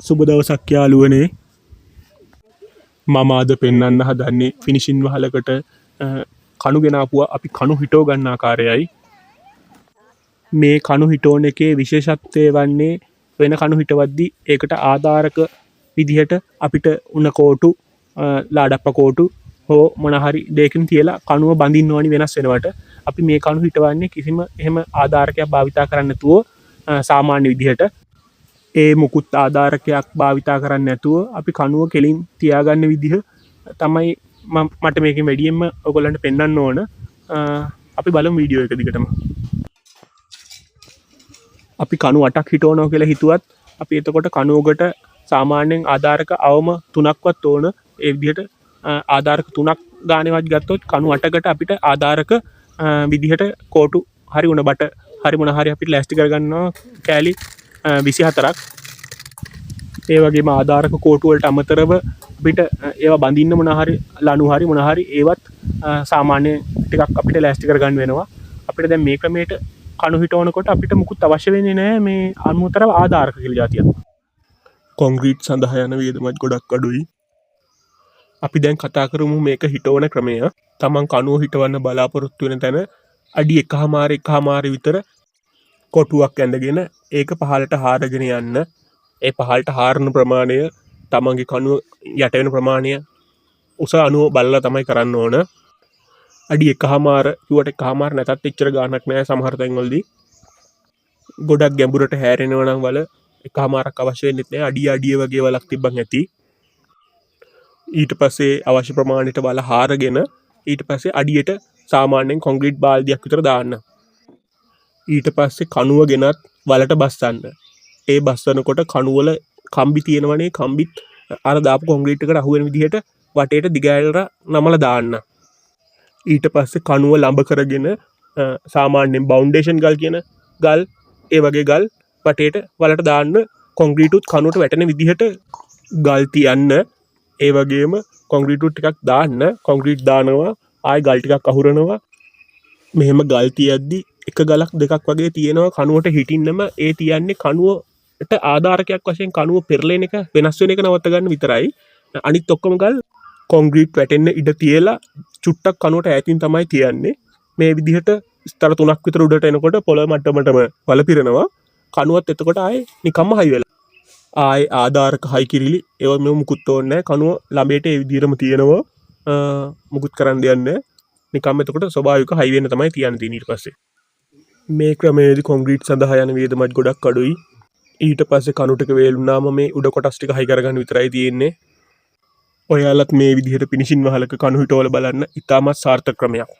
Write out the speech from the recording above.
සුබ දවසක් යාළුවනේ. මම අද පෙන්වන්න හදන්නේ ෆිනිෂින් වහලකට කණු ගෙනාපුවා අපි කණු හිටව ගන්න ආකාරයයි. මේ කණු හිටෝන එකේ විශේෂත්වය වන්නේ වෙන කණු හිටවද්දී ඒකට ආධාරක විදිහට අපිට උණ කෝටු ලාඩප්ප කෝටු හෝ මොන හරි දෙයකින් තියලා කණුව බඳින්න ඕනි වෙනස් වෙනවට අපි මේ කණු හිටවන්නේ කිසිම එහෙම ආධාරකයක් භාවිතා කරන්න නැතුව සාමාන්‍ය විදිහට ඒ මුකුත් ආධාරකයක් භාවිතා කරන්න නැතුව අපි කණුව කෙලින් තියාගන්න විදිහ තමයි මට මේකෙන් වැඩියෙන්ම ඔයගොල්ලන්ට පෙන්වන්න ඕන. අපි බලමු වීඩියෝ එක දිගටම. අපි කණු 8ක් හිටවනවා කියලා හිතුවත් අපි එතකොට කණුවකට සාමාන්‍යයෙන් ආධාරක අවම 3ක්වත් ඕන. ඒ විදිහට ආධාරක 3ක් ගානේවත් ගත්තොත් කණු 8කට අපිට ආධාරක විදිහට කෝටු හරි උණ බට හරි මොන හරි අපිට ලෑස්ති කරගන්නවා කෑලි 24ක්. ඒ වගේම ආධාරක කෝටු වලට අමතරව අපිට ඒවා බඳින්න මොන හරි ලණු හරි මොන හරි ඒවත් සාමාන්‍ය ටිකක් අපිට ලෑස්ති කරගන්න වෙනවා. අපිට දැන් මේ ක්‍රමයට කණු හිටවනකොට අපිට මුකුත් අවශ්‍ය වෙන්නේ නැහැ මේ අනුතරව ආධාරක කියලා જાතියක්. කොන්ක්‍රීට් සඳහා යන වියදමත් ගොඩක් අඩුයි. අපි දැන් කතා කරමු මේක හිටවන ක්‍රමය. තමන් කණුව හිටවන්න බලාපොරොත්තු වෙන තැන අඩි 1.5 විතර කොටුවක් ඇඳගෙන ඒක පහළට හාරගෙන යන්න. ඒ පහළට හාරන ප්‍රමාණය තමන්ගේ කණුව යට වෙන ප්‍රමාණය උස අණුව බලලා තමයි කරන්න ඕන. අඩි 1.5 කිව්වට 1.5 නැතත් එච්චර ගාණක් නෑ සමහර තැන්වලදී. ගොඩක් ගැඹුරට හැරෙනවා නම් වල 1.5ක් අවශ්‍ය වෙන්නේ නැහැ. අඩිය වගේ වලක් තිබ්බන් ඇති. ඊට පස්සේ අවශ්‍ය ප්‍රමාණයට වල හාරගෙන ඊට පස්සේ අඩියට සාමාන්‍යයෙන් කොන්ක්‍රීට් බාල්දියක් විතර දාන්න. ඊට පස්සේ කණුව ගෙනත් වලට බස්සන්න. ඒ බස්සනකොට කණුවල කම්බි තියෙනවනේ කම්බිත් අර දාපු කොන්ක්‍රීට් එකට අහු වෙන විදිහට වටේට දිගහැරලා නමලා දාන්න. ඊට පස්සේ කණුව ලම්බ කරගෙන සාමාන්‍යයෙන් ෆවුන්ඩේෂන් ගල් කියන ගල් ඒ වගේ ගල් වටේට වලට දාන්න. කොන්ක්‍රීටුත් කණුවට වැටෙන විදිහට ගල් තියන්න. ඒ වගේම කොන්ක්‍රීටුත් ටිකක් දාන්න. කොන්ක්‍රීට් දානවා ආයි ගල් ටිකක් අහුරනවා. මෙහෙම ගල් තියද්දි එක ගලක් දෙකක් වගේ තියෙනවා කණුවට හිටින්නම. ඒ තියන්නේ කණුවට ආධාරකයක් වශයෙන් කණුව පෙරලෙන එක වෙනස් වෙන එක නවත්ත ගන්න විතරයි. අනිත් ඔක්කොම ගල් කොන්ක්‍රීට් වැටෙන්න ඉඩ තියලා චුට්ටක් කණුවට ඈතින් තමයි තියන්නේ. මේ විදිහට ස්තර 3ක් විතර උඩට එනකොට පොළොව මට්ටමටම වල පිරෙනවා. කණුවත් එතකොට ආයේ නිකම්ම හයි වෙලා. ආයේ ආධාරක හයි කිරිලි ඒව මෙව මුකුත් ඕනේ නැහැ. කණුව ළඹේට ඒ විදිහටම තියෙනවා. මුකුත් කරන්න දෙයක් නැහැ. නිකම්ම එතකොට ස්වභාවික හයි වෙන්න තමයි තියන්නේ ඊට පස්සේ. මේ ක්‍රමයේදී කොන්ක්‍රීට් සඳහා යන වියදමත් ගොඩක් අඩුයි. ඊට පස්සේ කණු ටික වේලුනාම මේ උඩ කොටස් ටික හයි කරගන්න විතරයි තියෙන්නේ. ඔයාලත් මේ විදිහට ෆිනිෂින් වහලක කණු හිටවල බලන්න ඉතාමත් සාර්ථක ක්‍රමයක්.